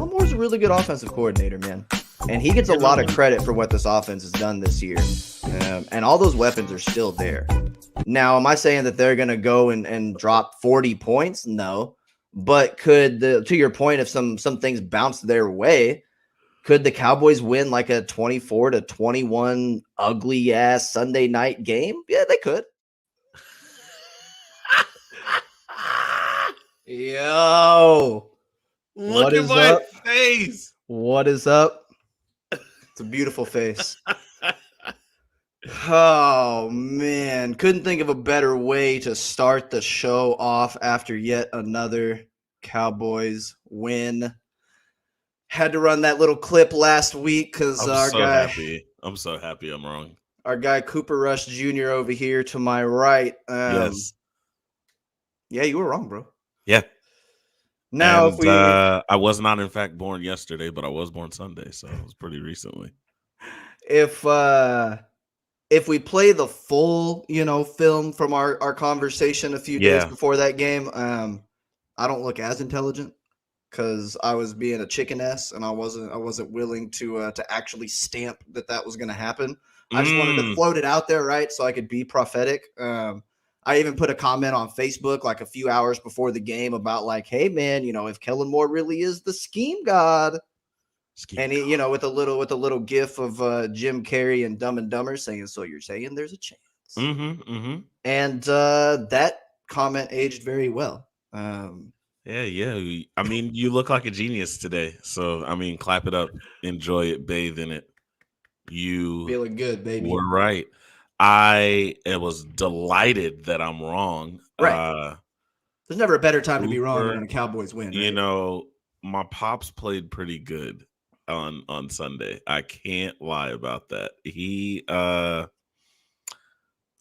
Kellen Moore's a really good offensive coordinator, man. And he gets a lot of credit for what this offense has done this year. And all those weapons are still there. Now, am I saying that they're going to go and drop 40 points? No. But to your point, if some things bounce their way, could the Cowboys win like a 24-21 ugly ass Sunday night game? Yeah, they could. Yo, look at my face. What is up? It's a beautiful face. Oh, man. Couldn't think of a better way to start the show off after yet another Cowboys win. Had to run that little clip last week because I'm so happy I'm wrong. Our guy Cooper Rush Jr. over here to my right. Yes. Yeah, you were wrong, bro. Yeah. Now, and, I was not, in fact, born yesterday, but I was born Sunday, so it was pretty recently. If we play the full, film from our conversation a few days before that game, I don't look as intelligent because I was being a chicken ass and I wasn't willing to actually stamp that was going to happen. I just wanted to float it out there, right, so I could be prophetic. I even put a comment on Facebook like a few hours before the game about like, hey man, if Kellen Moore really is the scheme god, and he, with a little gif of Jim Carrey and Dumb and Dumber saying, "So you're saying there's a chance?" And that comment aged very well. Yeah. I mean, you look like a genius today. So I mean, clap it up, enjoy it, bathe in it. You feeling good, baby. We're right. I was delighted that I'm wrong. Right. There's never a better time to be wrong than when a Cowboys win. Right? My pops played pretty good on Sunday. I can't lie about that. He, not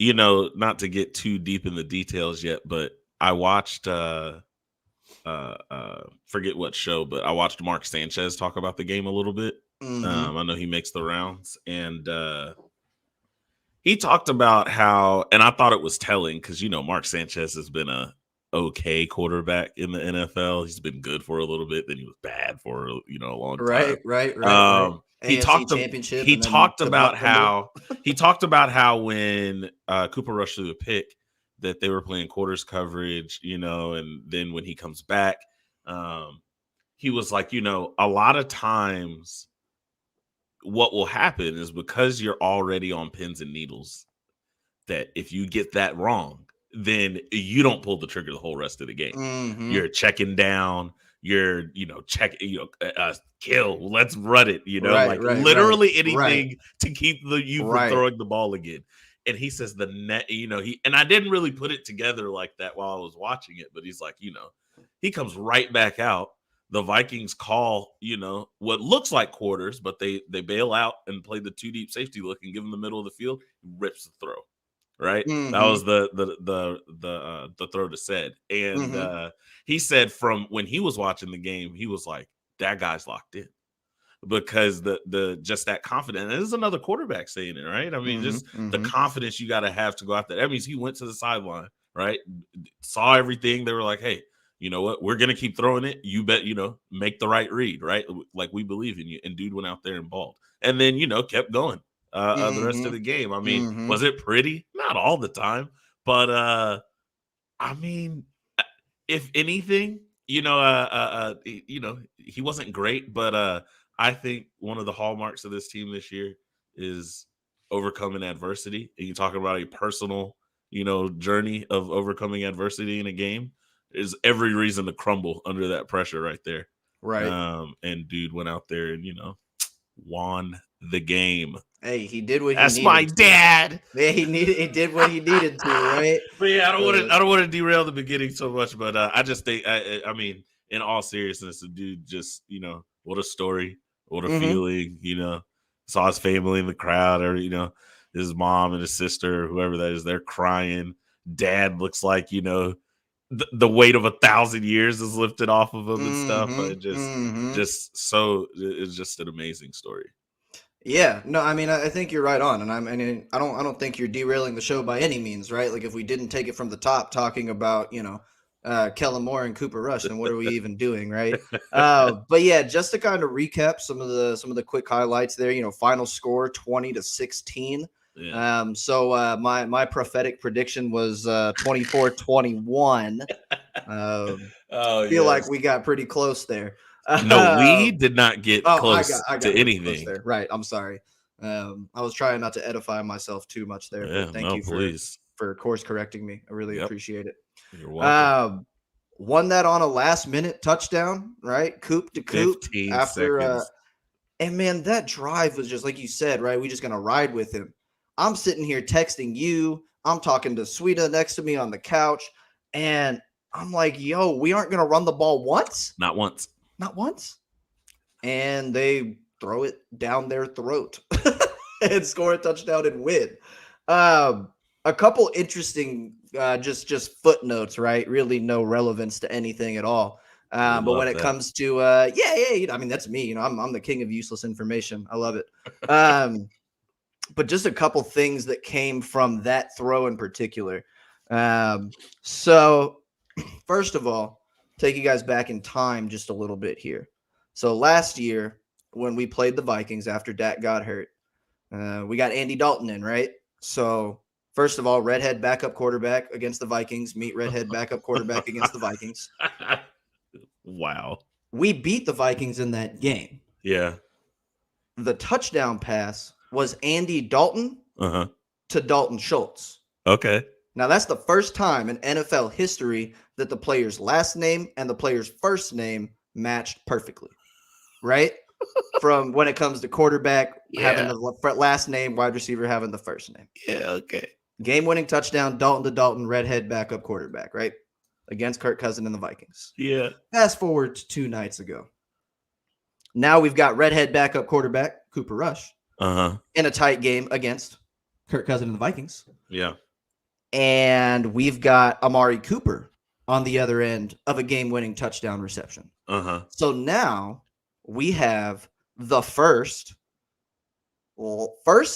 to get too deep in the details yet, but I watched, forget what show, but I watched Mark Sanchez talk about the game a little bit. I know he makes the rounds, and he talked about how, and I thought it was telling because, Mark Sanchez has been a okay quarterback in the NFL. He's been good for a little bit, then he was bad for a long time. Right. He talked about how when Cooper Rush threw a pick that they were playing quarters coverage, and then when he comes back, he was like, a lot of times what will happen is because you're already on pins and needles, that if you get that wrong, then you don't pull the trigger the whole rest of the game. You're checking down, you're, kill, let's run it, literally anything to keep you from throwing the ball again. And he says the net, and I didn't really put it together like that while I was watching it, but he's like, he comes right back out. The Vikings call, what looks like quarters, but they bail out and play the 2 deep safety look and give him the middle of the field. He rips the throw, right? That was the throw to said. And he said from when he was watching the game, he was like, that guy's locked in because the just that confidence. And this is another quarterback saying it, right? I mean, the confidence you got to have to go out there. That means he went to the sideline, right? Saw everything. They were like, hey, you know what? We're going to keep throwing it. You bet, make the right read, right? Like we believe in you. And dude went out there and balled. And then, kept going the rest of the game. I mean, was it pretty? Not all the time. But, I mean, if anything, he wasn't great. But I think one of the hallmarks of this team this year is overcoming adversity. And you talk about a personal, journey of overcoming adversity in a game. Is every reason to crumble under that pressure right there. Right. And dude went out there and, won the game. Hey, he did what he needed. That's my dad. Yeah, he did what he needed to, right? But yeah, I don't want to derail the beginning so much, but I just think I mean, in all seriousness, the dude just, what a story, what a feeling, saw his family in the crowd, or his mom and his sister, or whoever that is, they're crying. Dad looks like, the weight of 1,000 years is lifted off of him and stuff. It's just an amazing story. Yeah, no, I mean, I think you're right on, and I don't think you're derailing the show by any means, right? Like if we didn't take it from the top, talking about Kellen Moore and Cooper Rush, then what are we even doing, right? But yeah, just to kind of recap some of the quick highlights there. Final score 20-16. Yeah. So my prophetic prediction was 24-21. Feel like we got pretty close there. No, we did not get close I got to anything. close there. Right. I'm sorry. I was trying not to edify myself too much there, but thank you for course correcting me. I really appreciate it. You're welcome. Won that on a last minute touchdown, right? Coop to Coop 15 after seconds. And man, that drive was just like you said, right? We just gonna ride with him. I'm sitting here texting you. I'm talking to Sweeta next to me on the couch, and I'm like, yo, we aren't gonna run the ball once? Not once. Not once. And they throw it down their throat and score a touchdown and win. A couple interesting just footnotes, right? Really no relevance to anything at all. But when it comes to I mean, that's me. I'm the king of useless information. I love it. But just a couple things that came from that throw in particular. So first of all, take you guys back in time just a little bit here. So last year when we played the Vikings after Dak got hurt, we got Andy Dalton in, right? So first of all, redhead backup quarterback against the Vikings, meet redhead backup quarterback against the Vikings. Wow. We beat the Vikings in that game. Yeah. The touchdown pass was Andy Dalton to Dalton Schultz. Okay. Now, that's the first time in NFL history that the player's last name and the player's first name matched perfectly, right? From when it comes to quarterback having the last name, wide receiver having the first name. Yeah, okay. Game-winning touchdown, Dalton to Dalton, redhead backup quarterback, right? Against Kirk Cousins and the Vikings. Yeah. Fast forward to 2 nights ago. Now we've got redhead backup quarterback, Cooper Rush, in a tight game against Kirk Cousins and the Vikings. Yeah. And we've got Amari Cooper on the other end of a game-winning touchdown reception. So now we have the first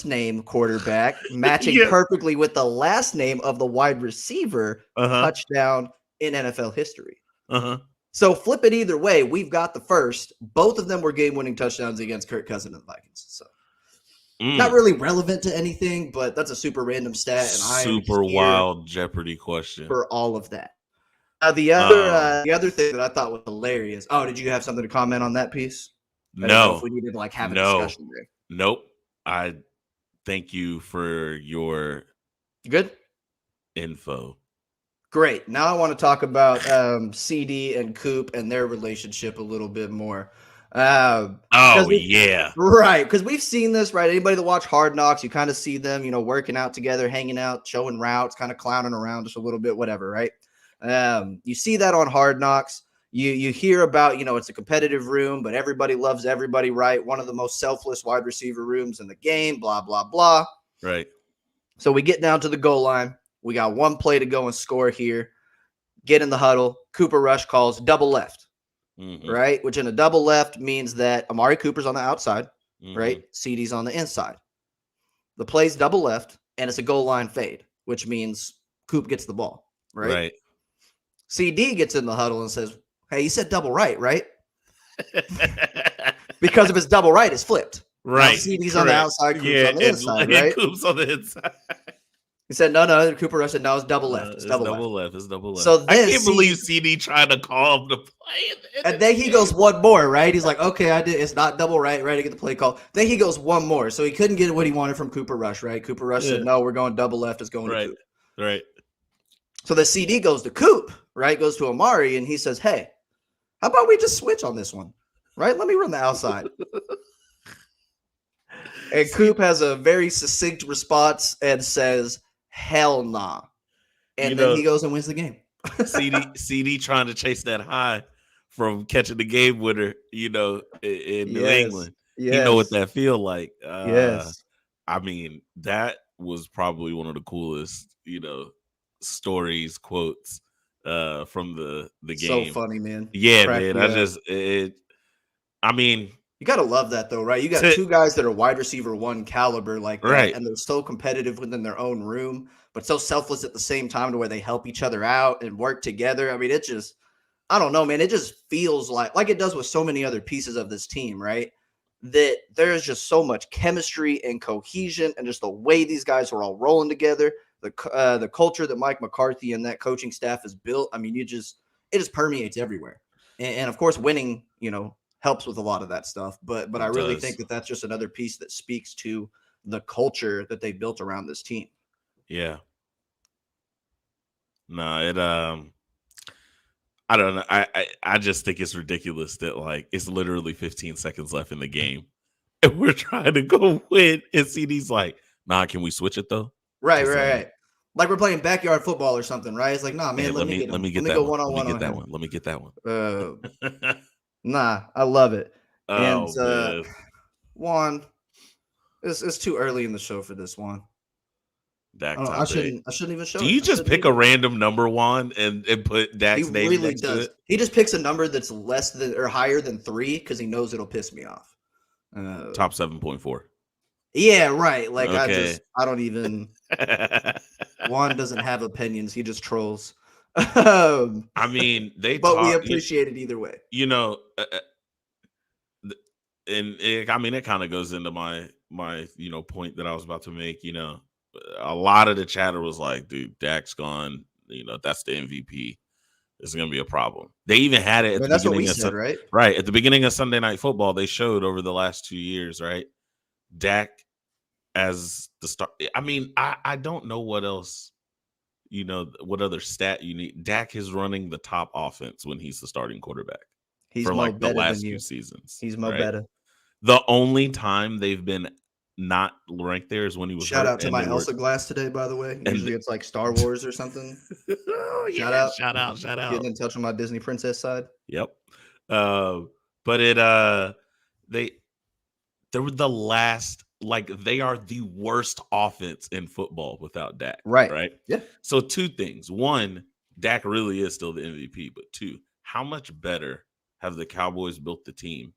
name quarterback matching perfectly with the last name of the wide receiver touchdown in NFL history. So flip it either way. We've got the first. Both of them were game-winning touchdowns against Kirk Cousins and the Vikings. So not really relevant to anything, but that's a super random stat. And super wild Jeopardy question for all of that. The other thing that I thought was hilarious. Oh, did you have something to comment on that piece? No. If we needed to have a discussion there. Nope. I thank you for your good info. Great. Now I want to talk about CD and Coop and their relationship a little bit more. Right. Because we've seen this, right? Anybody that watch Hard Knocks, you kind of see them, working out together, hanging out, showing routes, kind of clowning around just a little bit, whatever, right? You see that on Hard Knocks. You hear about, it's a competitive room, but everybody loves everybody, right? One of the most selfless wide receiver rooms in the game, blah, blah, blah. Right. So we get down to the goal line. We got one play to go and score here. Get in the huddle. Cooper Rush calls double left, right? Which in a double left means that Amari Cooper's on the outside, right? CD's on the inside. The play's double left, and it's a goal line fade, which means Coop gets the ball, right? CD gets in the huddle and says, hey, you said double right? Because if it's double right, it's flipped. Right. Now CD's on the outside, Coop's on the inside, right? Coop's on the inside. He said, no, Cooper Rush said, no, it's double left. It's double left. It's double left. So I can't believe CD trying to call him to play. And then he goes one more, right? He's like, okay, I did. It's not double right to get the play call. Then he goes one more. So he couldn't get what he wanted from Cooper Rush, right? Cooper Rush said, no, we're going double left. It's going to Coop. Right. So the CD goes to Coop, right? Goes to Amari, and he says, hey, how about we just switch on this one, right? Let me run the outside. And Coop has a very succinct response and says, hell nah. And then he goes and wins the game. CD trying to chase that high from catching the game winner, in New England. Yes. You know what that feel like. Yes. I mean, that was probably one of the coolest, stories, quotes from the game. So funny, man. Yeah, man. You got to love that, though, right? You got two guys that are wide receiver one caliber like that, and they're so competitive within their own room. but so selfless at the same time to where they help each other out and work together. I mean, it just, I don't know, man. It just feels like it does with so many other pieces of this team, right? That there's just so much chemistry and cohesion and just the way these guys are all rolling together, the culture that Mike McCarthy and that coaching staff has built. I mean, it just permeates everywhere. And of course, winning, helps with a lot of that stuff. But I really think that that's just another piece that speaks to the culture that they built around this team. Yeah. No, I don't know. I just think it's ridiculous that like it's literally 15 seconds left in the game, and we're trying to go win. And CD's like, "Nah, can we switch it though?" Right. Like we're playing backyard football or something, right? It's like, nah, man, hey, let me get that go one. one on one Let me get that him. one. Let me get that one. Nah, I love it. And man. Juan, it's too early in the show for this one. Dak I shouldn't even show it. Do you just pick a random number, Juan, and put Dak's name really next to it? He just picks a number that's less than or higher than 3 because he knows it'll piss me off. Top 7.4. Yeah, right. Like okay. I don't even. Juan doesn't have opinions. He just trolls. I mean, but we appreciate it either way. And it kind of goes into my point that I was about to make. A lot of the chatter was like, dude, Dak's gone. That's the MVP. It's going to be a problem. They even had it at the beginning of right? Right. At the beginning of Sunday Night Football, they showed over the last 2 years, right? Dak as the start. I mean, I don't know what else, what other stat you need. Dak is running the top offense when he's the starting quarterback. He's for like the last 2 seasons. He's better. The only time they've been not ranked there is when he was Shout out to my Elsa glass today, by the way. Usually it's like Star Wars or something. Oh, shout out. Getting in touch with my Disney princess side. Yep. But they were the last, like they are the worst offense in football without Dak. Right. Yeah. So 2 things. 1, Dak really is still the MVP, but 2, how much better have the Cowboys built the team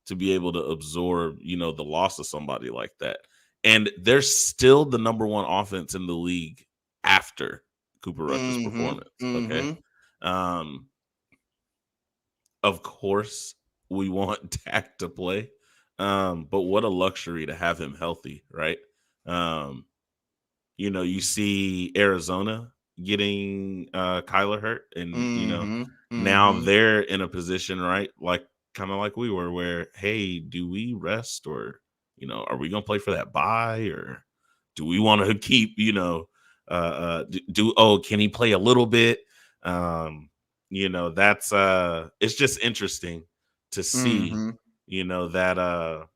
to be able to absorb, the loss of somebody like that? And they're still the number 1 offense in the league after Cooper Rush's performance. Okay. Of course, we want Dak to play, but what a luxury to have him healthy, right? You see Arizona getting Kyler hurt, and now they're in a position, right? Like kind of like we were, where hey, do we rest, or are we gonna play for that bye, or do we want to keep can he play a little bit? That's it's just interesting to see that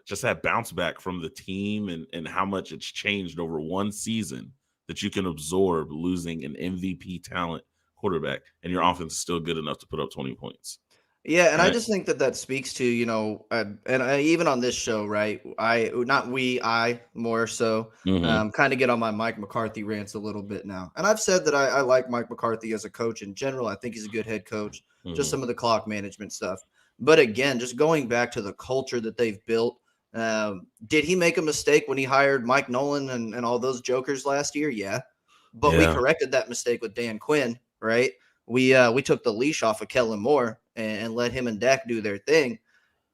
just that bounce back from the team, and how much it's changed over one season, that you can absorb losing an MVP talent quarterback and your offense is still good enough to put up 20 points. Yeah, and right? I just think that speaks to, even on this show, right? I more so kind of get on my Mike McCarthy rants a little bit now. And I've said that I like Mike McCarthy as a coach in general. I think he's a good head coach, just some of the clock management stuff. But again, just going back to the culture that they've built, did he make a mistake when he hired Mike Nolan and all those jokers last year? Yeah. But we corrected that mistake with Dan Quinn, right? We took the leash off of Kellen Moore and let him and Dak do their thing.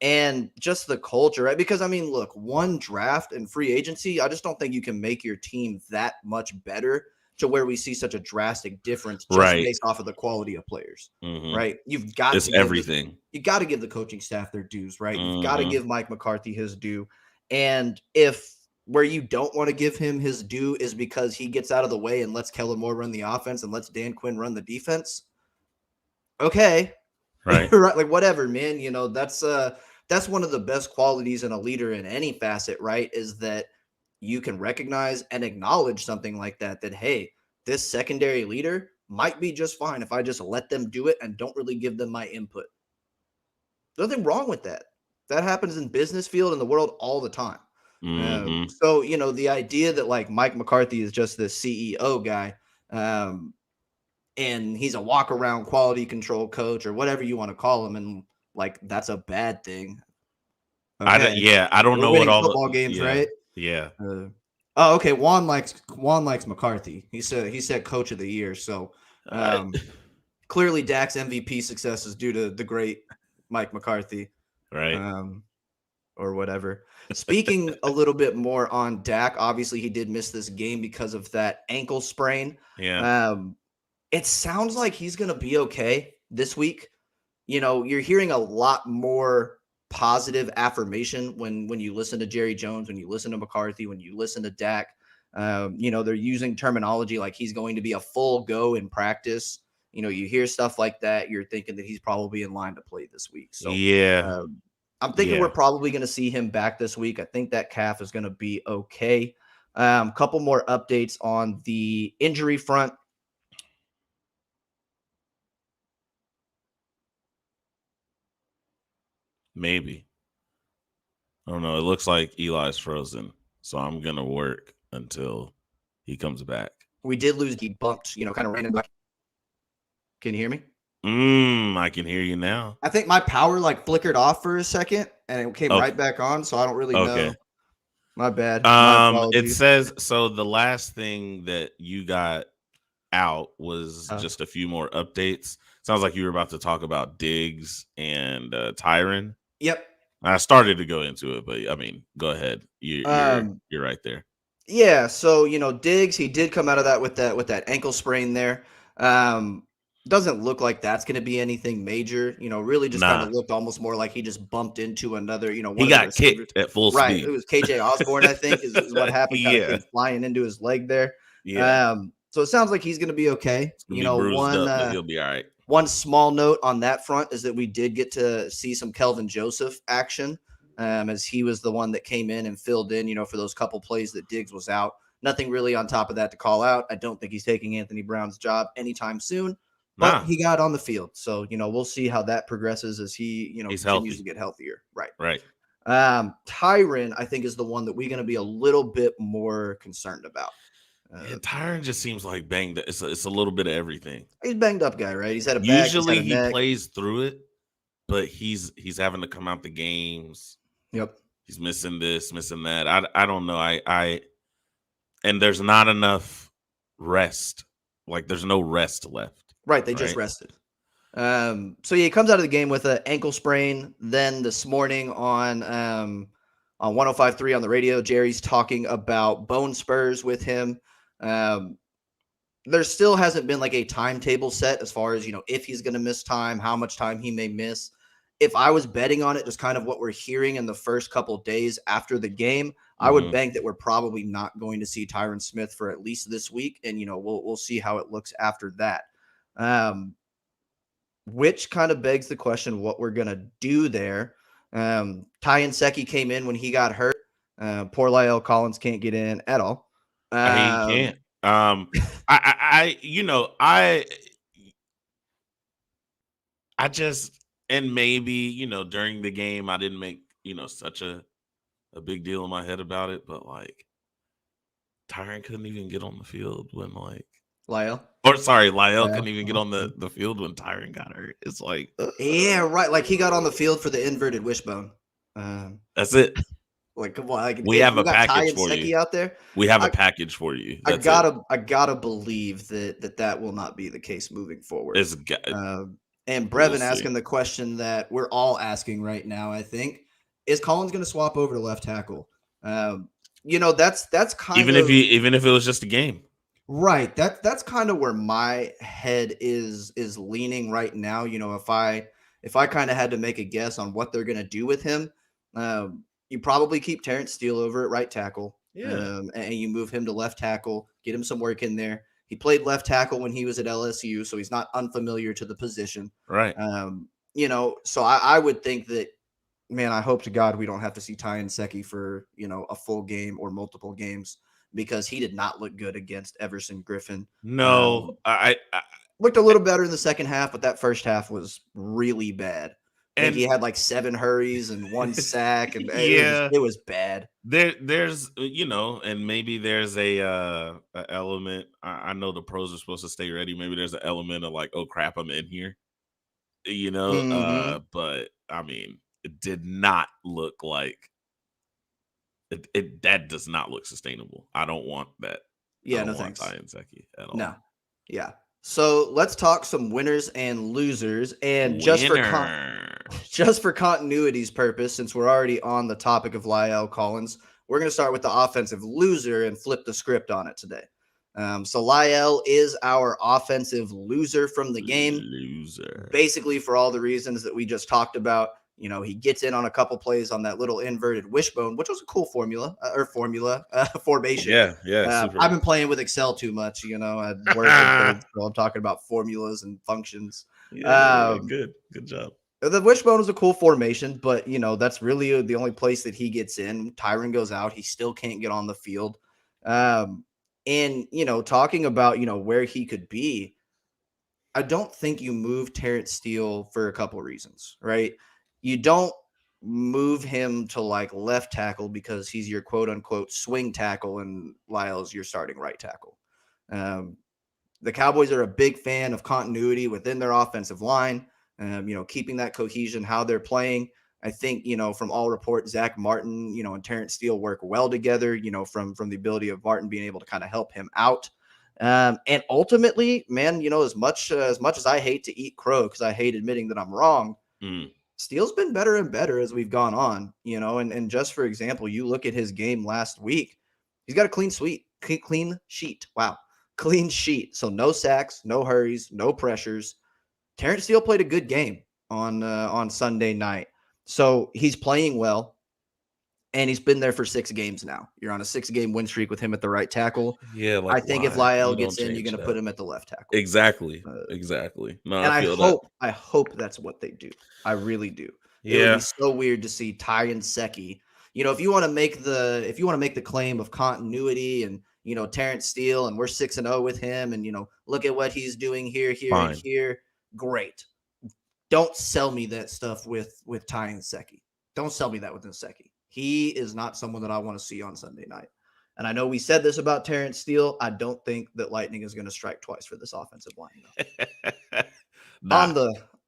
And just the culture, right? Because, I mean, look, one draft and free agency, I just don't think you can make your team that much better to where we see such a drastic difference just based off of the quality of players, right? You've got to everything. You got to give the coaching staff their dues, right? You've got to give Mike McCarthy his due. And if where you don't want to give him his due is because he gets out of the way and lets Kellen Moore run the offense and lets Dan Quinn run the defense, okay. Right. Right. Like whatever, man, that's one of the best qualities in a leader in any facet, right? Is that you can recognize and acknowledge something like that, hey, this secondary leader might be just fine if I just let them do it and don't really give them my input. There's nothing wrong with that. That happens in business field in the world all the time. So, the idea that like Mike McCarthy is just this CEO guy, and he's a walk around quality control coach or whatever you want to call him, and like that's a bad thing. Okay. I don't know what all football games, right? Yeah. Oh, okay. Juan likes McCarthy. He said coach of the year. So clearly Dak's MVP success is due to the great Mike McCarthy. Right. Or whatever. Speaking a little bit more on Dak, obviously he did miss this game because of that ankle sprain. Yeah. It sounds like he's going to be okay this week. You're hearing a lot more positive affirmation when you listen to Jerry Jones, when you listen to McCarthy, when you listen to Dak. They're using terminology like he's going to be a full go in practice. You hear stuff like that, you're thinking that he's probably in line to play this week. So yeah. I'm thinking we're probably going to see him back this week. I think that calf is going to be okay. Couple more updates on the injury front. Maybe. I don't know. It looks like Eli's frozen, so I'm gonna work until he comes back. We did lose. He bumped, kind of random. Can you hear me? I can hear you now. I think my power flickered off for a second and it came right back on, so I don't really know. My bad. My it says so. The last thing that you got out was just a few more updates. Sounds like you were about to talk about Diggs and Tyron. Yep. I started to go into it, but I mean, go ahead. You're right there. Yeah. So Diggs, he did come out of that with that ankle sprain there. Doesn't look like that's going to be anything major. Really just kind of looked almost more like he just bumped into another. One he got kicked at full speed. Right. It was KJ Osborne, I think, is what happened. Kind of came flying into his leg there. Yeah. So it sounds like he's going to be okay. Bruised up, but he'll be all right. One small note on that front is that we did get to see some Kelvin Joseph action, as he was the one that came in and filled in, for those couple plays that Diggs was out. Nothing really on top of that to call out. I don't think he's taking Anthony Brown's job anytime soon, but he got on the field. So, we'll see how that progresses as he, continues to get healthier. Right. Right. Tyron, I think, is the one that we're going to be a little bit more concerned about. Tyron just seems like banged. It's a little bit of everything. He's a banged up guy, right? He's had a back. Usually he plays through it, but he's having to come out the games. Yep. He's missing this, missing that. I don't know. And there's not enough rest. Like there's no rest left. Right. They just rested. So yeah, he comes out of the game with an ankle sprain. Then this morning on 105.3 on the radio, Jerry's talking about bone spurs with him. There still hasn't been a timetable set as far as, if he's going to miss time, how much time he may miss. If I was betting on it, just kind of what we're hearing in the first couple of days after the game, I would bank that we're probably not going to see Tyron Smith for at least this week. And, we'll see how it looks after that. Which kind of begs the question what we're going to do there. Ty Nsekhe came in when he got hurt. Poor La'el Collins can't get in at all. He can't. I just, and maybe, during the game, I didn't make, such a big deal in my head about it, but Tyron couldn't even get on the field when La'el couldn't even get on the field when Tyron got hurt. It's yeah, right. He got on the field for the inverted wishbone. That's it. Come on, we have a package for you out there. We have a package for you. I gotta believe that will not be the case moving forward. And Brevin asking the question that we're all asking right now, I think, is Collins going to swap over to left tackle? That's kind of even if it was just a game. Right. That's kind of where my head is leaning right now. If I kind of had to make a guess on what they're going to do with him, you probably keep Terrence Steele over at right tackle. Yeah. And you move him to left tackle, get him some work in there. He played left tackle when he was at LSU, so he's not unfamiliar to the position. Right. So I would think that, man, I hope to God we don't have to see Ty Nsekhe for, a full game or multiple games, because he did not look good against Everson Griffin. No, I looked a little better in the second half, but that first half was really bad. And he had 7 hurries and 1 sack, and it was bad. There's and maybe there's a element. I know the pros are supposed to stay ready. Maybe there's an element of oh crap, I'm in here. But I mean, it did not look like that does not look sustainable. I don't want that. Yeah, I don't no want thanks. Ty and Seki at all. No. Yeah. So let's talk some winners and losers. And just for continuity's purpose, since we're already on the topic of Lyle Collins, we're going to start with the offensive loser and flip the script on it today. So Lyle is our offensive loser from the game. Basically for all the reasons that we just talked about. You know, he gets in on a couple plays on that little inverted wishbone, which was a cool formation. Yeah. I've been playing with Excel too much. You know, I work with kids, so I'm talking about formulas and functions. Yeah, good job. The wishbone is a cool formation, but, you know, that's really the only place that he gets in. Tyron goes out. He still can't get on the field. And, you know, talking about, you know, where he could be, I don't think you move Terrence Steele for a couple of reasons, right? You don't move him to like left tackle because he's your quote unquote swing tackle and Lyle's your starting right tackle. The Cowboys are a big fan of continuity within their offensive line, you know, keeping that cohesion, how they're playing. I think, you know, from all reports, Zach Martin, you know, and Terrence Steele work well together, you know, from the ability of Martin being able to kind of help him out. And ultimately, man, you know, as much as I hate to eat crow because I hate admitting that I'm wrong, Steele's been better and better as we've gone on, you know, and just for example, you look at his game last week, he's got a clean sheet. Wow. Clean sheet. So no sacks, no hurries, no pressures. Terrence Steele played a good game on Sunday night. So he's playing well. And he's been there for 6 games now. You're on a 6-game win streak with him at the right tackle. Yeah, like I think if Lyle gets in, you're going to put him at the left tackle. Exactly. No, and I hope that's what they do. I really do. Yeah. It would be so weird to see Ty and Seki. You know, if you want to make the claim of continuity and, you know, Terrence Steele and we're 6-0 with him and, you know, look at what he's doing here, and here. Great. Don't sell me that stuff with Ty and Seki. Don't sell me that with Seki. He is not someone that I want to see on Sunday night. And I know we said this about Terrence Steele. I don't think that lightning is going to strike twice for this offensive line. Nah.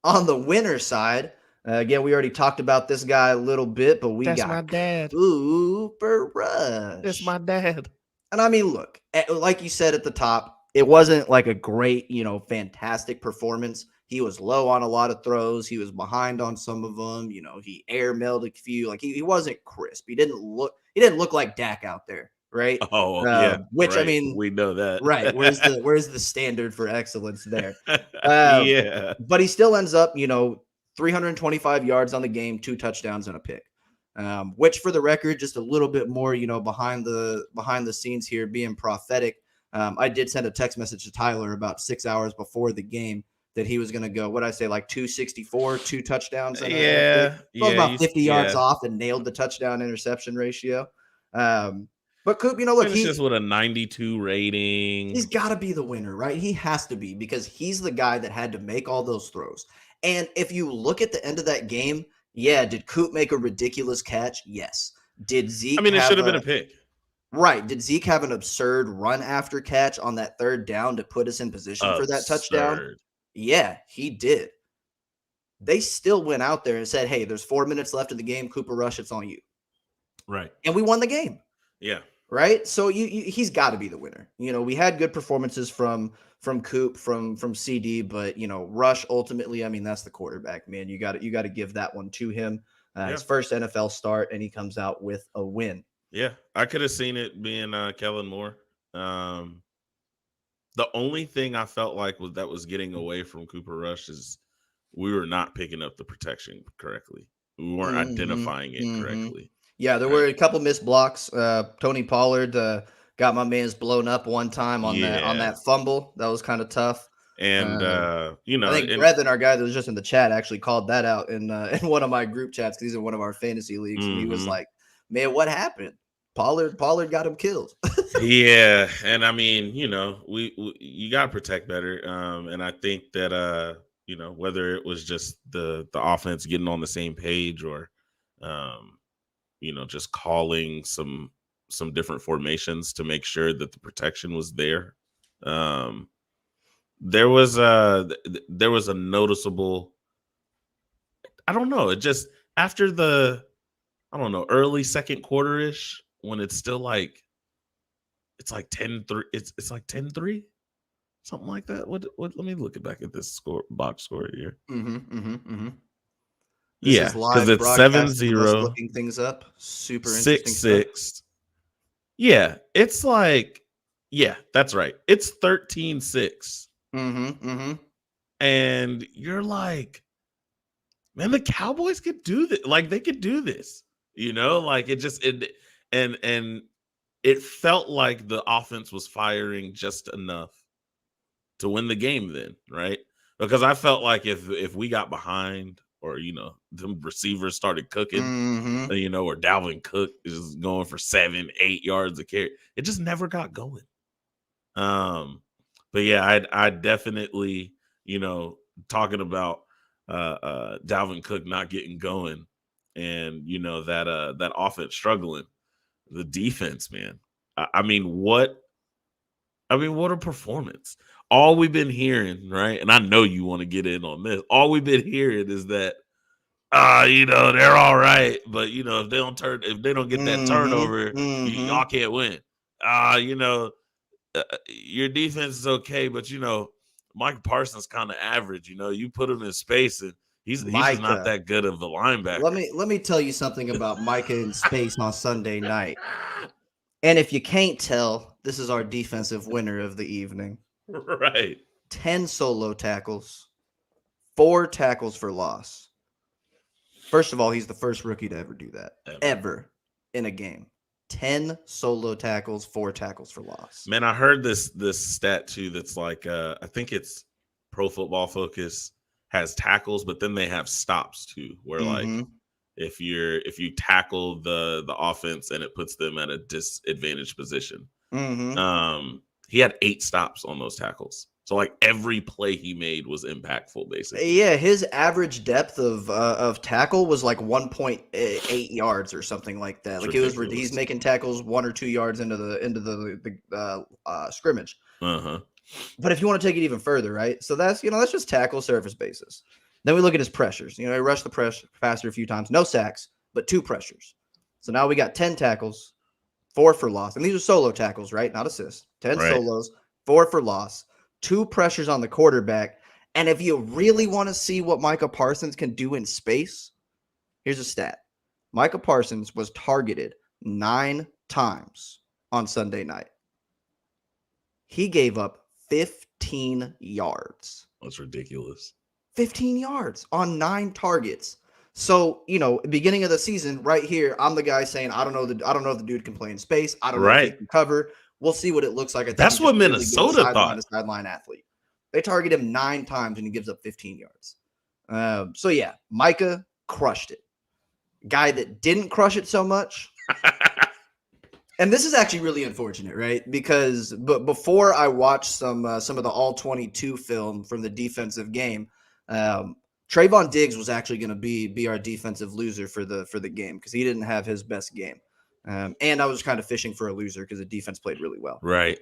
On the winner side, again, we already talked about this guy a little bit, but That's my dad. Cooper Rush. That's my dad. And I mean, look, like you said at the top, it wasn't like a great, you know, fantastic performance. He was low on a lot of throws. He was behind on some of them. You know, he air mailed a few. Like he wasn't crisp. He didn't look like Dak out there, right? Oh, yeah. Which right. I mean, we know that, right? Where's the standard for excellence there? Yeah. But he still ends up, you know, 325 yards on the game, 2 touchdowns and a pick. Which, for the record, just a little bit more, you know, behind the scenes here, being prophetic. I did send a text message to Tyler about 6 hours before the game that he was going to go, what I say, like 264, 2 touchdowns. And yeah. So about 50 yards off and nailed the touchdown interception ratio. But Coop, you know, look, he's just with a 92 rating. He's got to be the winner, right? He has to be because he's the guy that had to make all those throws. And if you look at the end of that game, yeah, did Coop make a ridiculous catch? Yes. Did Zeke? I mean, it should have been a pick. Right. Did Zeke have an absurd run after catch on that 3rd down to put us in position for that touchdown? Yeah, he did. They still went out there and said, hey, there's 4 minutes left in the game. Cooper Rush, it's on you. Right. And we won the game. Yeah. Right. So he's got to be the winner. You know, we had good performances from Coop, from CD, but, you know, Rush ultimately, I mean, that's the quarterback, man. You got to give that one to him. His first NFL start, and he comes out with a win. Yeah, I could have seen it being Kellen Moore. The only thing I felt like was getting away from Cooper Rush is we were not picking up the protection correctly. We weren't identifying it correctly. Yeah, there were a couple missed blocks. Tony Pollard got my man's blown up one time on that fumble. That was kind of tough. And you know, I think Brevin, our guy that was just in the chat, actually called that out in one of my group chats because he's in one of our fantasy leagues, and he was like, "Man, what happened? Pollard got him killed." Yeah, and I mean, you know, you got to protect better. And I think that you know, whether it was just the offense getting on the same page or you know, just calling some different formations to make sure that the protection was there. There was a noticeable, I don't know, it just after the, I don't know, early second quarter-ish, when it's still like it's like 10-3. It's like 10-3, something like that. What? Let me look back at this box score here. This is live it's broadcasting 7-0. of us looking things up. Super 6-6. stuff. Yeah, it's like, that's right. It's 13-6. And you're like, man, the Cowboys could do this. Like, they could do this. Like and it felt like the offense was firing just enough to win the game then, right? Because I felt like if we got behind, or the receivers started cooking, or Dalvin Cook is going for 7-8 yards a carry, it just never got going. But yeah, I definitely, talking about Dalvin Cook not getting going, and that offense struggling, the defense, man. I mean, what a performance. All we've been hearing, right? And I know you want to get in on this. All we've been hearing is that, they're all right, but if they don't get that turnover, y'all can't win. Your defense is okay, but Mike Parsons kind of average. You put him in space, and he's not that good of a linebacker. Let me tell you something about Micah in space on Sunday night. And if you can't tell, this is our defensive winner of the evening. Right. 10 solo tackles, 4 tackles for loss. First of all, he's the first rookie to ever do that. Ever in a game. 10 solo tackles, 4 tackles for loss. Man, I heard this stat too that's like, I think it's Pro Football Focus has tackles, but then they have stops too, where like if you tackle the offense and it puts them at a disadvantaged position. He had 8 stops on those tackles. So like every play he made was impactful, basically. Yeah, his average depth of tackle was like 1.8 yards or something like that. Like ridiculous. He's making tackles 1 or 2 yards into the scrimmage. But if you want to take it even further, right? So that's just tackle surface basis. Then we look at his pressures. He rushed the pressure faster a few times, no sacks, but 2 pressures. So now we got 10 tackles, 4 for loss, and these are solo tackles, right? Not assists. 10 solos, 4 for loss. 2 pressures on the quarterback. And if you really want to see what Micah Parsons can do in space, here's a stat. Micah Parsons was targeted 9 times on Sunday night. He gave up 15 yards. That's ridiculous. 15 yards on 9 targets. So, beginning of the season, right here, I'm the guy saying, I don't know if the dude can play in space. I don't know if he can cover. We'll see what it looks like. That's what Minnesota thought. Sideline athlete. They target him 9 times and he gives up 15 yards. So yeah, Micah crushed it. Guy that didn't crush it so much. And this is actually really unfortunate, right? Because before I watched some of the All-22 film from the defensive game, Trayvon Diggs was actually going to be our defensive loser for the game because he didn't have his best game. And I was kind of fishing for a loser because the defense played really well. Right.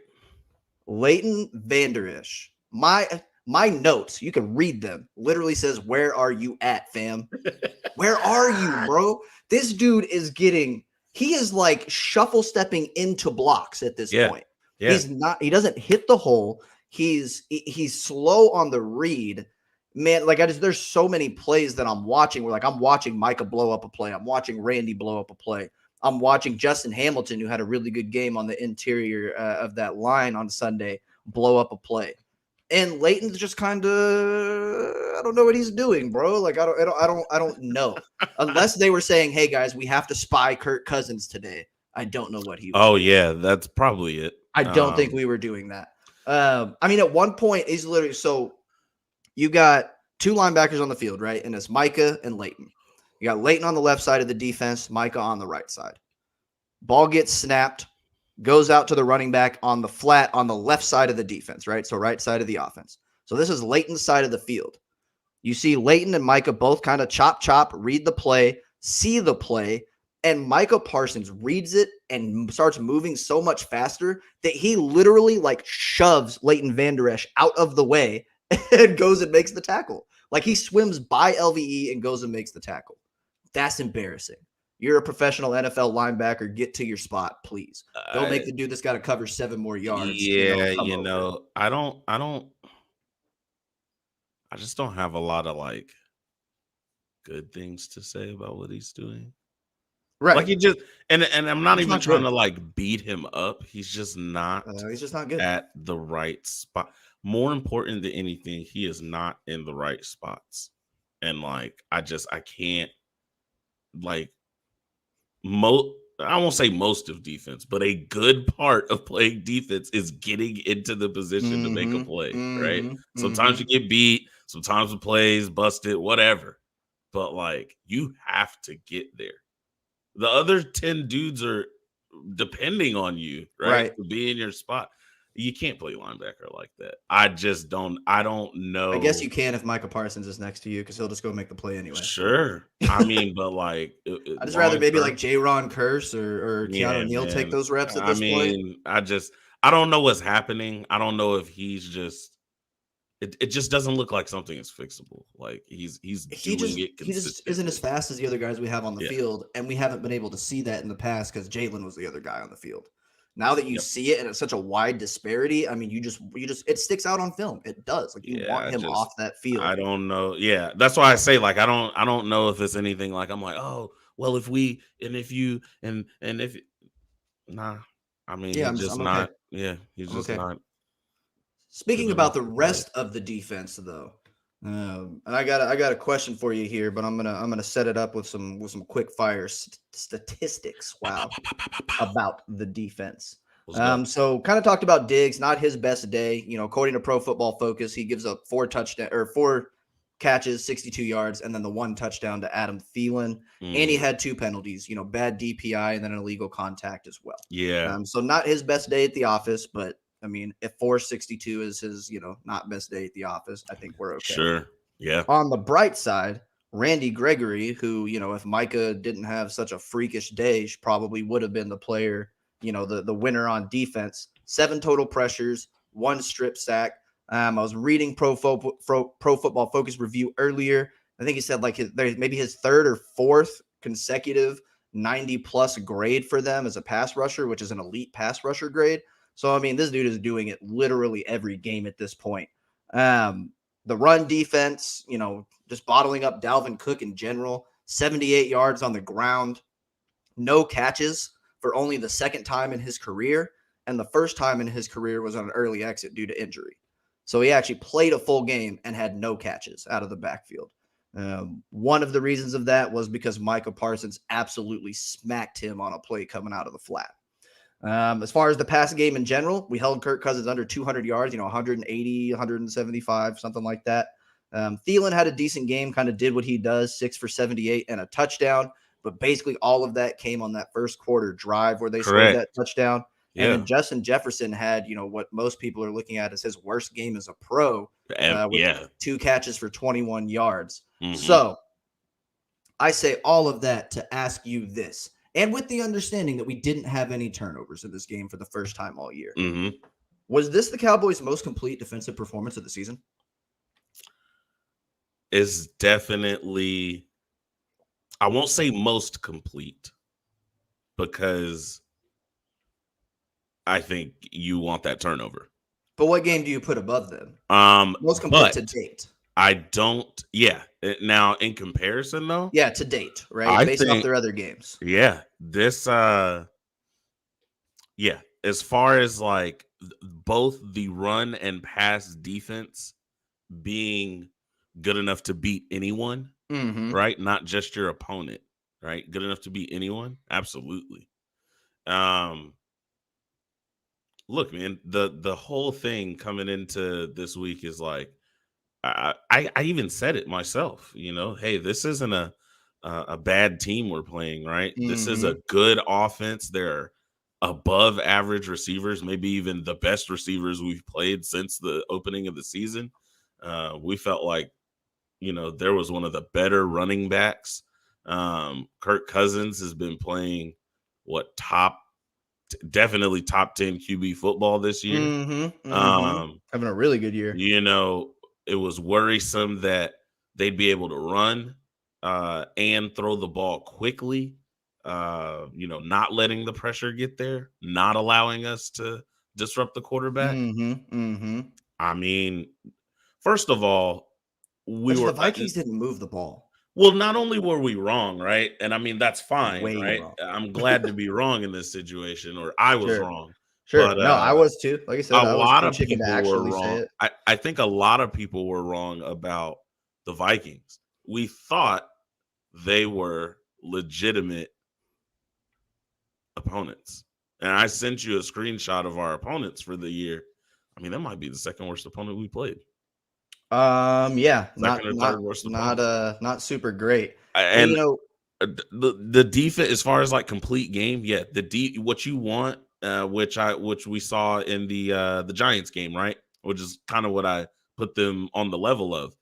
Leighton Vander Esch. My notes, you can read them, literally says, "Where are you at, fam? Where are you, bro?" This dude he is like shuffle stepping into blocks at this point. Yeah. He doesn't hit the hole. He's slow on the read. Man, like there's so many plays that I'm watching where like I'm watching Micah blow up a play. I'm watching Randy blow up a play. I'm watching Justin Hamilton, who had a really good game on the interior of that line on Sunday, blow up a play. And Leighton's just kind of, I don't know what he's doing, bro. Like I don't know. Unless they were saying, "Hey guys, we have to spy Kirk Cousins today." I don't know what he was doing. Yeah, that's probably it. I don't think we were doing that. I mean, at one point, he's literally, so you got 2 linebackers on the field, right? And it's Micah and Leighton. You got Leighton on the left side of the defense, Micah on the right side. Ball gets snapped, goes out to the running back on the flat on the left side of the defense, right? So right side of the offense. So this is Leighton's side of the field. You see Leighton and Micah both kind of chop, read the play, see the play, and Micah Parsons reads it and starts moving so much faster that he literally like shoves Leighton Vander Esch out of the way and goes and makes the tackle. Like he swims by LVE and goes and makes the tackle. That's embarrassing. You're a professional NFL linebacker. Get to your spot, please. Don't make the dude that's got to cover 7 more yards. Yeah, come over. I just don't have a lot of like good things to say about what he's doing. Right. Like he just and I'm not even trying to like beat him up. He's just not good at the right spot. More important than anything, he is not in the right spots. And like I can't like I won't say most of defense, but a good part of playing defense is getting into the position to make a play, right? Sometimes you get beat, sometimes the plays busted, whatever. But like you have to get there. The other 10 dudes are depending on you, right? To be in your spot. You can't play linebacker like that. I don't know. I guess you can if Micah Parsons is next to you because he'll just go make the play anyway. Sure. I mean, but like I'd just rather maybe like J-Ron Curse or Keanu Neal take those reps at this point. I don't know what's happening. I don't know if he's just it just doesn't look like something is fixable. Like he just isn't as fast as the other guys we have on the field, and we haven't been able to see that in the past because Jalen was the other guy on the field. Now that you see it and it's such a wide disparity, I mean, you just it sticks out on film. It does. Like you want him off that field. I don't know. Yeah, that's why I say like I don't know if it's anything like I'm like, oh well, if we and if you and if nah. I mean, he's just not. Okay. Yeah, he's just not. Speaking about the rest of the defense, though, and I got a question for you here, but I'm gonna set it up with some quick fire statistics. Wow, about the defense. So kind of talked about Diggs, not his best day. According to Pro Football Focus, he gives up 4 catches, 62 yards, and then the 1 touchdown to Adam Thielen. And he had 2 penalties. Bad DPI and then an illegal contact as well. Yeah. So not his best day at the office, but I mean, if 462 is his, not best day at the office, I think we're okay. Sure. Yeah. On the bright side, Randy Gregory, who, if Micah didn't have such a freakish day, probably would have been the player, the winner on defense. 7 total pressures, 1 strip sack. I was reading Pro Football Focus review earlier. I think he said like maybe his 3rd or 4th consecutive 90-plus grade for them as a pass rusher, which is an elite pass rusher grade. So, I mean, this dude is doing it literally every game at this point. The run defense, just bottling up Dalvin Cook in general, 78 yards on the ground, no catches for only the 2nd time in his career. And the 1st time in his career was on an early exit due to injury. So he actually played a full game and had no catches out of the backfield. One of the reasons of that was because Micah Parsons absolutely smacked him on a play coming out of the flat. As far as the pass game in general, we held Kirk Cousins under 200 yards, 180, 175, something like that. Thielen had a decent game, kind of did what he does, 6 for 78 and a touchdown. But basically all of that came on that first quarter drive where they scored that touchdown. Yeah. And then Justin Jefferson had, what most people are looking at as his worst game as a pro with 2 catches for 21 yards. Mm-hmm. So I say all of that to ask you this. And with the understanding that we didn't have any turnovers in this game for the first time all year. Mm-hmm. Was this the Cowboys' most complete defensive performance of the season? It's definitely, I won't say most complete because I think you want that turnover. But what game do you put above them? Most complete to date. I don't. Yeah. Now, in comparison, though. Yeah, to date, right? Based off their other games. Yeah. This, as far as like both the run and pass defense being good enough to beat anyone, right? Not just your opponent, right? Good enough to beat anyone. Absolutely. Look, man, the whole thing coming into this week is like, I even said it myself, hey, this isn't a bad team we're playing, right? This is a good offense. They're above average receivers, maybe even the best receivers we've played since the opening of the season. We felt like, there was one of the better running backs. Kirk Cousins has been playing definitely top 10 QB football this year. Having a really good year. It was worrisome that they'd be able to run and throw the ball quickly. not letting the pressure get there, not allowing us to disrupt the quarterback. I mean, first of all, the Vikings didn't move the ball. Well, not only were we wrong, right? And I mean, that's fine, Way right? wrong. I'm glad to be wrong in this situation, or I was wrong. Sure. But no, I was too. Like I said, I was too chicken to actually say it. I think a lot of people were wrong about the Vikings. We thought they were legitimate opponents. And I sent you a screenshot of our opponents for the year. I mean, that might be the second worst opponent we played. Yeah, second or third worst opponent. Not super great. And the defense, as far as like complete game, yeah, what you want, which we saw in the Giants game, right? Which is kind of what I put them on the level of.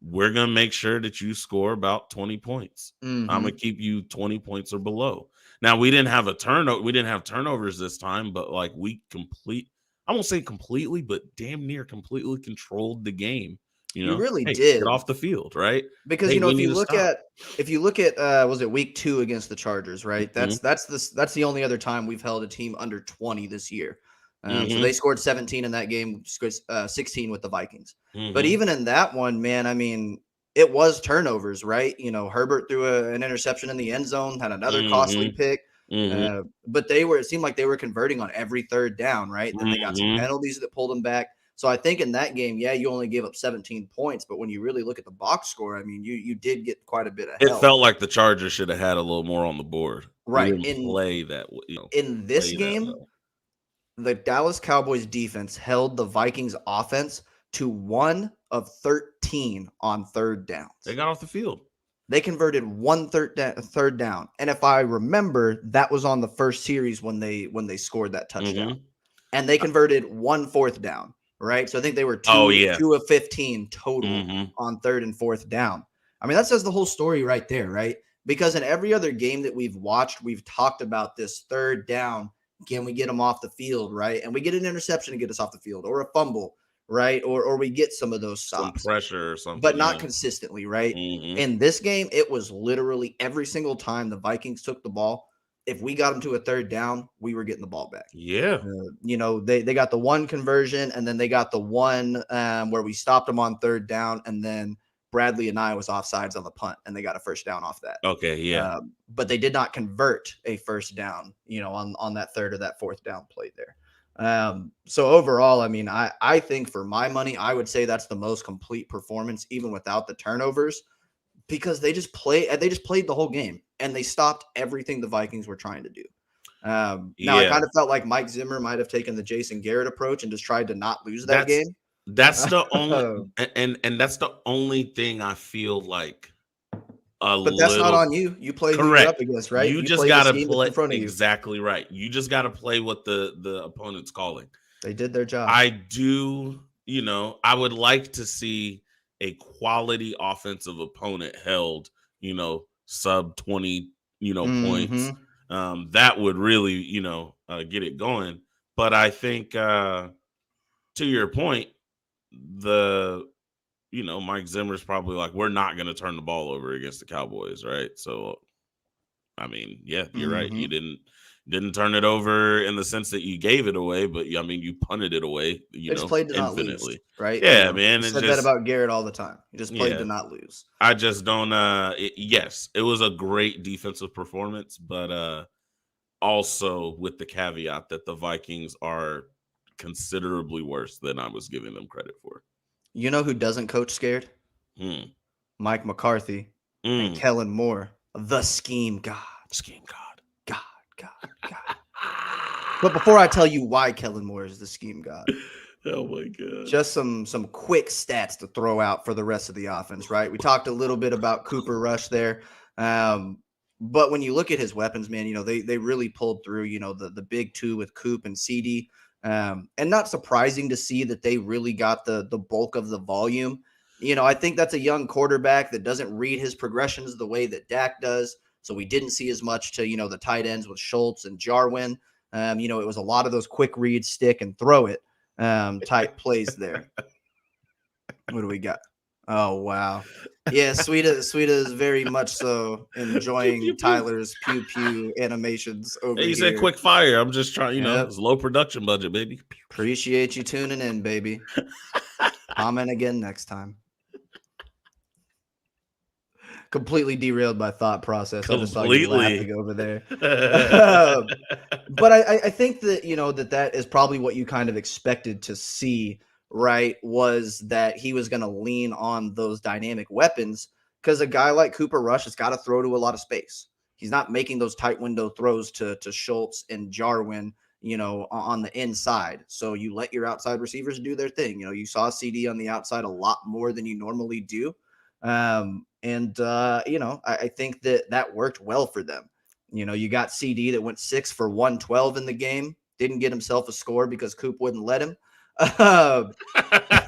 We're gonna make sure that you score about 20 points. I'm gonna keep you 20 points or below. Now we didn't have turnovers this time, but like I won't say completely, but damn near completely controlled the game. You really did. Get off the field, right? Because if you look at was it week 2 against the Chargers, right? That's the only other time we've held a team under 20 this year. So they scored 17 in that game, 16 with the Vikings. But even in that one, man, I mean, it was turnovers, right? Herbert threw an interception in the end zone, had another costly pick. But it seemed like they were converting on every third down, right? Then they got some penalties that pulled them back. So I think in that game, yeah, you only gave up 17 points, but when you really look at the box score, I mean, you did get quite a bit of help. It felt like the Chargers should have had a little more on the board. Right. Play that, in this game, the Dallas Cowboys defense held the Vikings offense to 1 of 13 on third downs. They got off the field. They converted one third down. And if I remember, that was on the first series when they scored that touchdown. And they converted 1 fourth down. Right. So I think they were 2 of 15 total on third and fourth down. I mean, that says the whole story right there. Right. Because in every other game that we've watched, we've talked about this third down. Can we get them off the field? Right. And we get an interception to get us off the field, or a fumble. Right. Or we get some of those stops. Some pressure or something. But not consistently. Right. In this game, it was literally every single time the Vikings took the ball. If we got them to a third down, we were getting the ball back. Yeah. They got the one conversion, and then they got the one where we stopped them on third down, and then Bradley and I was offsides on the punt, and they got a first down off that. Okay, yeah. But they did not convert a first down, on that third or that fourth down play there. So overall, I mean, I think for my money, I would say that's the most complete performance, even without the turnovers, because they just played the whole game, and they stopped everything the Vikings were trying to do. I kind of felt like Mike Zimmer might have taken the Jason Garrett approach and just tried to not lose that game. That's the only and that's the only thing I feel like. But that's not on you. You play who you're up against, right? You just got to play in front of exactly right. You just got to play what the opponent's calling. They did their job. I do. I would like to see a quality offensive opponent held, sub 20, points. That would really, get it going. But I think, to your point, Mike Zimmer's probably like, we're not going to turn the ball over against the Cowboys, right? So, I mean, yeah, you're right. You didn't turn it over in the sense that you gave it away, but I mean, you punted it away, just played to not lose, right? Yeah, man. I said that about Garrett all the time. You just played to not lose. I just don't, yes, it was a great defensive performance, but also with the caveat that the Vikings are considerably worse than I was giving them credit for. You know who doesn't coach scared? Mike McCarthy and Kellen Moore, the scheme god. Scheme god. God. But before I tell you why Kellen Moore is the scheme god, oh my god, just some quick stats to throw out for the rest of the offense, right? We talked a little bit about Cooper Rush there, but when you look at his weapons, man, they really pulled through. The big two with Coop and CD, and not surprising to see that they really got the bulk of the volume. I think that's a young quarterback that doesn't read his progressions the way that Dak does. So we didn't see as much to, the tight ends with Schultz and Jarwin. It was a lot of those quick read, stick and throw it type plays there. What do we got? Oh, wow. Yeah, Sweeta is very much so Pew, enjoying pew, pew. Tyler's pew pew animations over He said here. quick fire. I'm just trying, Yep. it's low production budget, baby. Appreciate you tuning in, baby. Comment again next time. Completely derailed my thought process. I just saw you laughing over there. But I think that, that is probably what you kind of expected to see, right? Was that he was going to lean on those dynamic weapons, because a guy like Cooper Rush has got to throw to a lot of space. He's not making those tight window throws to Schultz and Jarwin, on the inside. So you let your outside receivers do their thing. You saw CD on the outside a lot more than you normally do. I think that worked well for them. You got CD that went 6 for 112 in the game, didn't get himself a score because Coop wouldn't let him.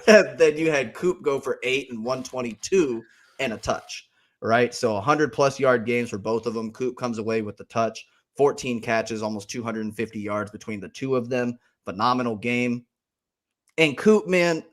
Then you had Coop go for 8 and 122 and a touch, right? So 100+ yard games for both of them. Coop comes away with the touch, 14 catches, almost 250 yards between the two of them. Phenomenal game. And Coop, man,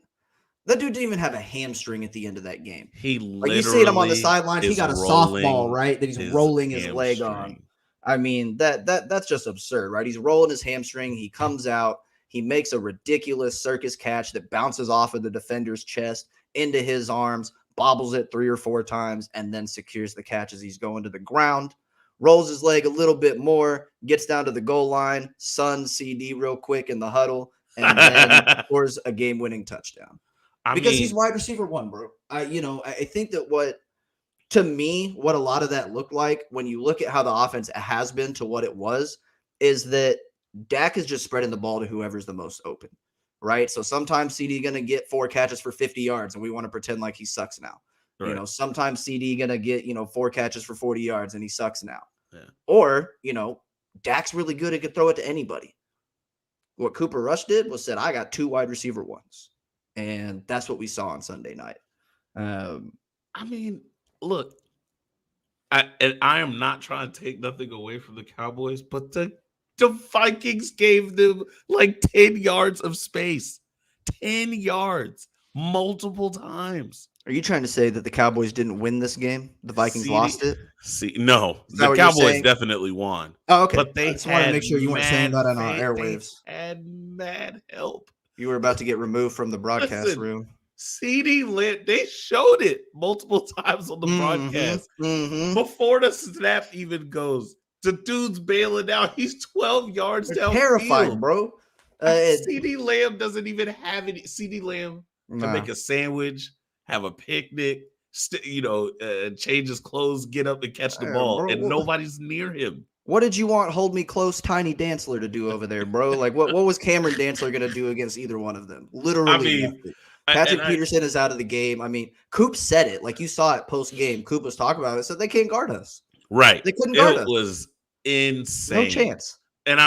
that dude didn't even have a hamstring at the end of that game. He Like, you see him on the sidelines, he got a softball, right? That he's rolling his leg on. I mean, that's just absurd, right? He's rolling his hamstring. He comes out. He makes a ridiculous circus catch that bounces off of the defender's chest into his arms, bobbles it 3 or 4 times, and then secures the catch as he's going to the ground. Rolls his leg a little bit more, gets down to the goal line, suns CD real quick in the huddle, and then scores a game-winning touchdown. Because he's wide receiver 1, bro. I think that what a lot of that looked like when you look at how the offense has been to what it was, is that Dak is just spreading the ball to whoever's the most open, right? So sometimes CD going to get 4 catches for 50 yards, and we want to pretend like he sucks now. Right. Sometimes CD going to get, 4 catches for 40 yards, and he sucks now. Yeah. Or, Dak's really good and can throw it to anybody. What Cooper Rush did was said, I got 2 wide receiver 1s. And that's what we saw on Sunday night. Look, I am not trying to take nothing away from the Cowboys, but the Vikings gave them like 10 yards of space. 10 yards multiple times. Are you trying to say that the Cowboys didn't win this game? The Vikings lost it? No, the Cowboys definitely won. Oh, okay. But they just wanted to make sure you weren't saying that on our airwaves. And mad help. You were about to get removed from the broadcast room. CD lit. They showed it multiple times on the broadcast. Before the snap even goes, the dude's bailing out. He's 12 yards down. Terrifying, bro. CD Lamb doesn't even have any. CD Lamb can make a sandwich, have a picnic, change his clothes, get up and catch the ball, bro, and nobody's near him. What did you want Hold Me Close Tiny Dantzler to do over there, bro? Like, what was Cameron Dantzler going to do against either one of them? Literally, Patrick Peterson is out of the game. I mean, Coop said it. Like, you saw it post-game. Coop was talking about it. So they can't guard us. Right. They couldn't guard us. It was insane. No chance. And,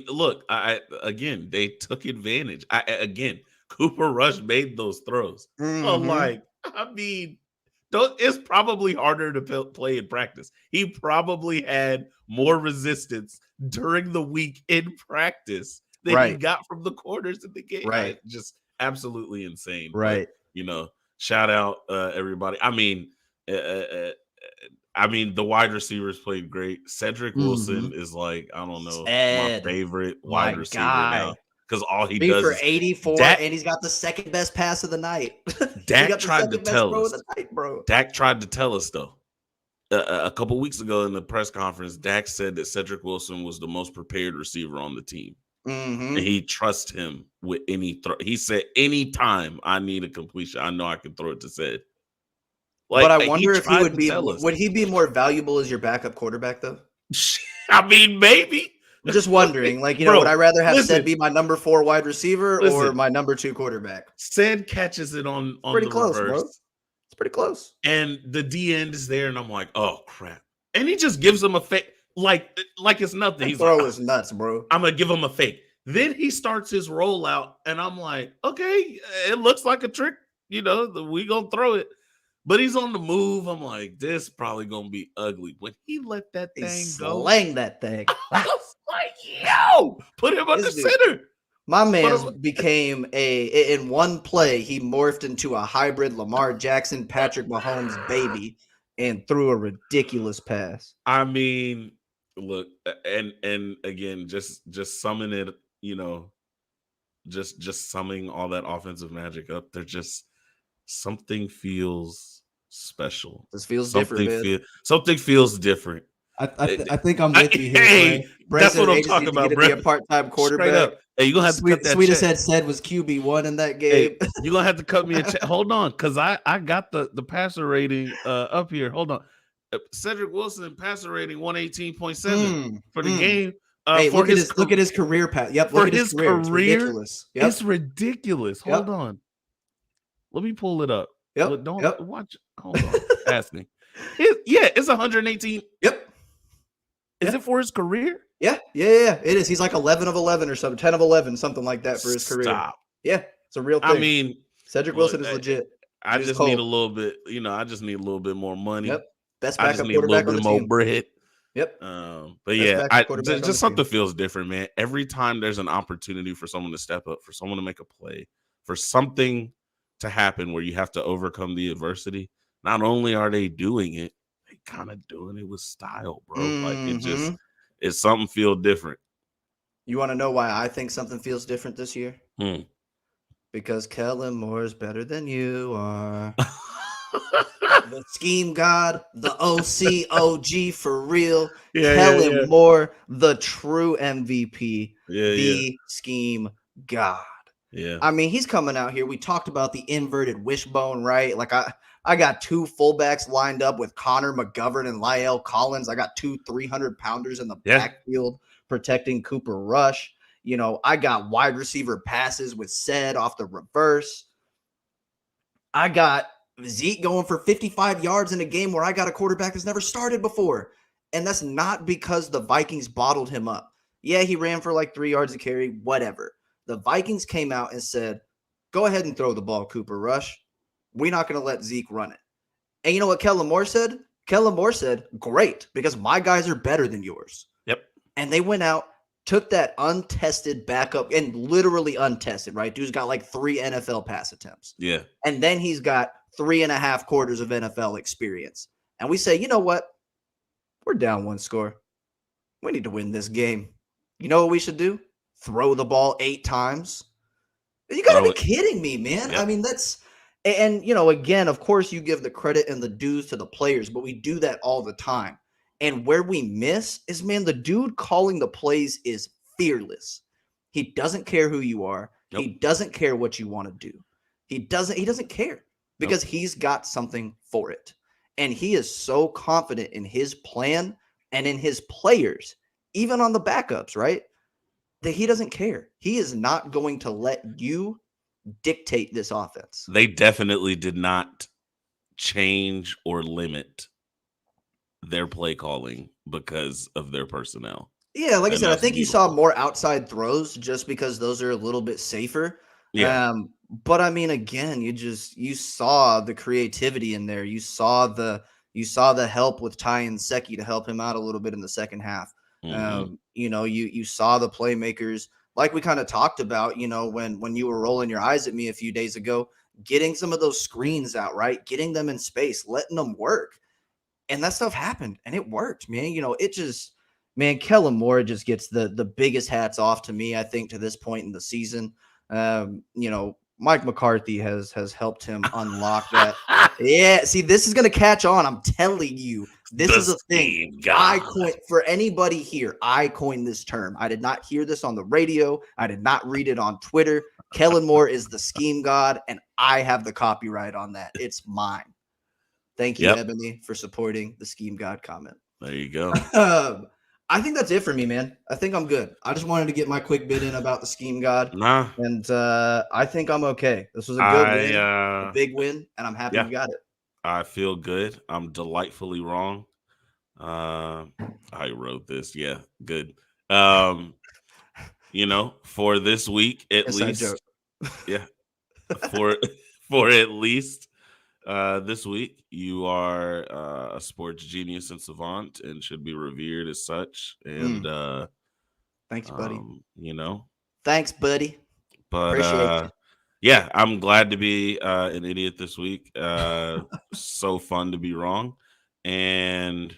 look, they took advantage. Cooper Rush made those throws. I'm like, it's probably harder to play in practice. He probably had more resistance during the week in practice than he got from the corners in the game. Right. Just absolutely insane. Right. But, shout out everybody. The wide receivers played great. Cedric Wilson is like, I don't know, my favorite wide receiver now. Because all he does for 84, and he's got the second best pass of the night. Dak tried to tell us. Dak tried to tell us, though. A couple weeks ago in the press conference, Dak said that Cedric Wilson was the most prepared receiver on the team. And he trusts him with any throw. He said, anytime I need a completion, I know I can throw it to Ced. But I wonder if he would he be more valuable as your backup quarterback, though? Maybe. Just wondering, would I rather have Ced be my number 4 wide receiver or my number 2 quarterback? Ced catches it on pretty the close, reverse. Bro. It's pretty close. And the D end is there, and I'm like, oh crap! And he just gives him a fake, like it's nothing. He's throw is nuts, bro. I'm gonna give him a fake. Then he starts his rollout, and I'm like, okay, it looks like a trick. We gonna throw it. But he's on the move. I'm like, this probably gonna be ugly. When he let that thing go, slang that thing. I was like, yo, put him under center. My man became in one play, he morphed into a hybrid Lamar Jackson, Patrick Mahomes baby and threw a ridiculous pass. I mean, look, and again, just summing it, just summing all that offensive magic up, they're just something feels special. This feels different, man. Something feels different. I think I'm with you here, hey, that's what I'm talking about, bro. Be a part-time quarterback. Hey, you're gonna have to cut that Sweetest had said was QB1 in that game. Hey, you're gonna have to cut me a check. Hold on, because I got the passer rating up here. Hold on. Cedric Wilson passer rating 118.7 for the game. Hey, look at his career path. Yep, for his career. It's ridiculous. Yep. It's ridiculous. Hold on. Let me pull it up. Yep. Don't watch. Hold on. Ask me. It's 118. Yep. Is it for his career? Yeah. It is. He's like 11 of 11 or something, 10 of 11, something like that for his career. Stop. Yeah, it's a real thing. I mean, Cedric Wilson is legit. I just need a little bit, I just need a little bit more money. Yep. Best backup I just need a little bit more bread. Yep. But yeah, just something feels different, man. Every time there's an opportunity for someone to step up, for someone to make a play, for something to happen where you have to overcome the adversity, not only are they doing it, they kind of doing it with style, bro. Like it's something feel different. You want to know why I think something feels different this year? Because Kellen Moore is better than you are. The scheme god, the OG for real. Kellen Moore, the true MVP, the scheme god. Yeah. I mean, he's coming out here. We talked about the inverted wishbone, right? Like I got two fullbacks lined up with Connor McGovern and Lyle Collins. I got two 300-pounders in the backfield protecting Cooper Rush. I got wide receiver passes with Sed off the reverse. I got Zeke going for 55 yards in a game where I got a quarterback that's never started before. And that's not because the Vikings bottled him up. Yeah, he ran for like 3 yards a carry, whatever. The Vikings came out and said, go ahead and throw the ball, Cooper Rush. We're not going to let Zeke run it. And you know what Kellen Moore said? Kellen Moore said, great, because my guys are better than yours. Yep. And they went out, took that untested backup, and literally untested, right? Dude's got like 3 NFL pass attempts. Yeah. And then he's got 3.5 quarters of NFL experience. And we say, you know what? We're down 1 score. We need to win this game. You know what we should do? Throw the ball 8 times. You got to be kidding me, man. Yep. I mean, and again, of course, you give the credit and the dues to the players, but we do that all the time. And where we miss is, man, the dude calling the plays is fearless. He doesn't care who you are. Nope. He doesn't care what you want to do. He doesn't care because he's got something for it. And he is so confident in his plan and in his players, even on the backups, right? That he doesn't care. He is not going to let you dictate this offense. They definitely did not change or limit their play calling because of their personnel. Yeah, like I said, I think you saw more outside throws just because those are a little bit safer. Yeah. But I mean, again, you saw the creativity in there. You saw the help with Ty and Secchi to help him out a little bit in the second half. Mm-hmm. You saw the playmakers, like we kind of talked about, when you were rolling your eyes at me a few days ago, getting some of those screens out, right? Getting them in space, letting them work. And that stuff happened, and it worked, man. Kellen Moore just gets the biggest hats off to me, I think, to this point in the season. Mike McCarthy has helped him unlock that. Yeah, see, this is going to catch on. I'm telling you, this is a thing. For anybody here, I coined this term. I did not hear this on the radio. I did not read it on Twitter. Kellen Moore is the scheme god, and I have the copyright on that. It's mine. Thank you, Ebony, for supporting the scheme god comment. There you go. I think that's it for me, man. I think I'm good. I just wanted to get my quick bit in about the scheme god. And I think I'm okay. This was a good win, a big win, and I'm happy we got it. I feel good. I'm delightfully wrong. I wrote this. Yeah, good. For this week at least. Yeah. For at least this week, you are a sports genius and savant and should be revered as such. And thanks, buddy. Thanks, buddy. But appreciate you. Yeah, I'm glad to be an idiot this week. So fun to be wrong. And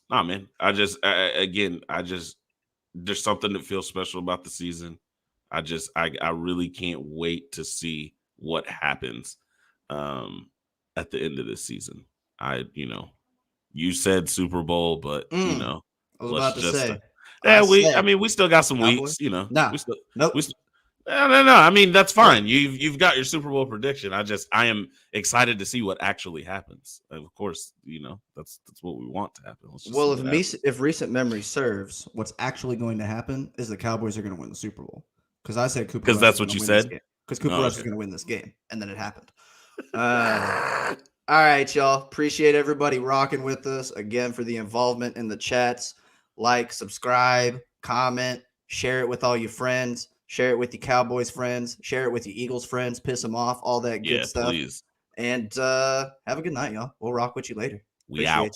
nah, man, there's something that feels special about the season. I really can't wait to see what happens at the end of this season. You said Super Bowl, but I was let's about to just say. we still got some Cowboys? weeks, Nah. Nope. No. I mean, that's fine. You've got your Super Bowl prediction. I am excited to see what actually happens. Of course, that's what we want to happen. Well, if recent memory serves, what's actually going to happen is the Cowboys are going to win the Super Bowl. Because I said Cooper. Because that's what you said. Because Cooper Rush is going to win this game, and then it happened. All right, y'all. Appreciate everybody rocking with us again for the involvement in the chats. Like, subscribe, comment, share it with all your friends. Share it with your Cowboys friends. Share it with your Eagles friends. Piss them off. All that good stuff. Please. And have a good night, y'all. We'll rock with you later. We out.